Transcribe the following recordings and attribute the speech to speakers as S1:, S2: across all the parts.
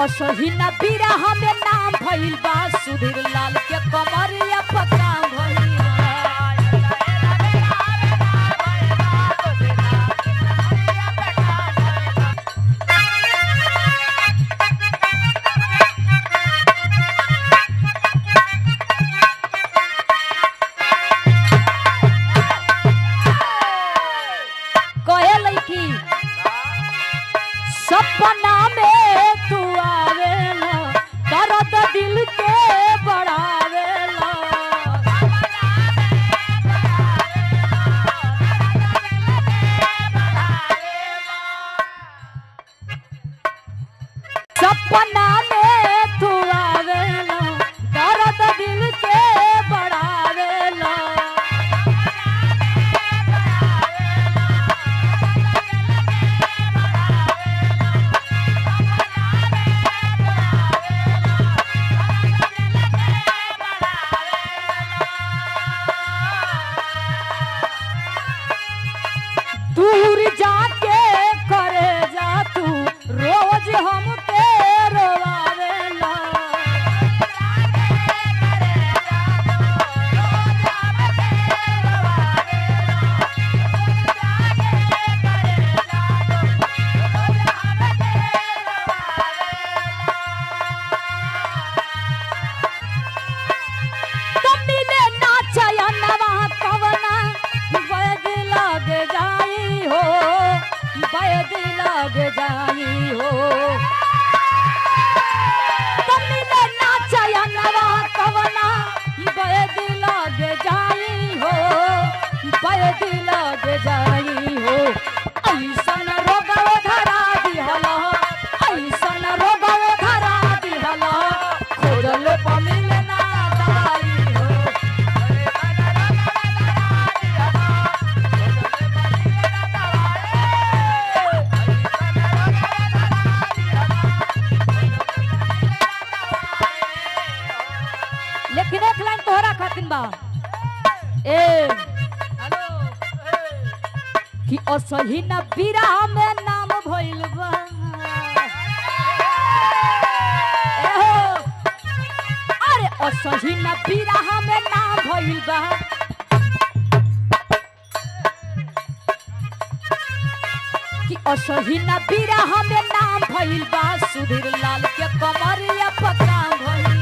S1: असही न बिरह में नाम भइल बा सुधीर लाल के कमरिया पका भइल कहे लईकी सपना में तू आवेला दर्द दिल के बढ़ावेला सपना में तू आवेला दर्द दिल के बढ़ावेला दूर जाके करे जा तू रोज हमके रोवावेला तुम मिले ना चयनवा कवना वैद लग जाई हो वैद लग जाई हो तुम मिले ना चयनवा कवना वैद लग जाई हो वैद लग जाई हो ऐसन रोगव धरा दिहला ऐसन रोगव धरा दिहला खोजल प मिले ना दवाई हो लेकिन एक लाइन तोहरा खातिन बा ए हेलो कि असही न बिरह में नाम भइल बा ए हो अरे असही न बिरह में नाम भइल बा कि असही न बिरह में नाम भइल बा सुधीर लाल के कमरिया पका भइल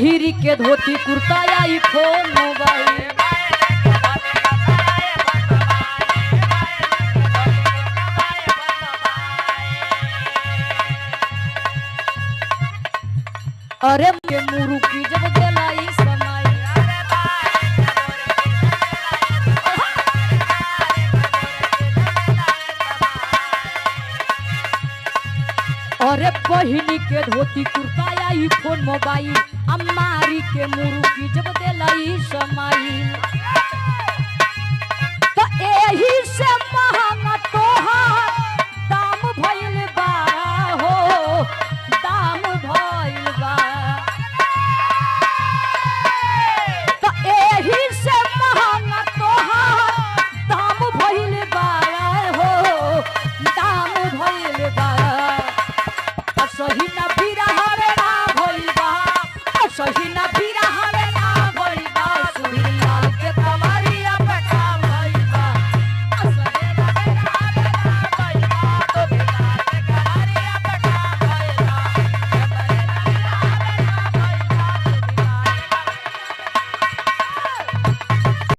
S1: हिरी के धोती कुर्ता आई फोन मोबाइल अरे के मुरुकी जब दिलाई समाई अरे बहिनी के धोती कुर्ता आई फोन मोबाइल अम्मारी के मुरुकी जब दिलाई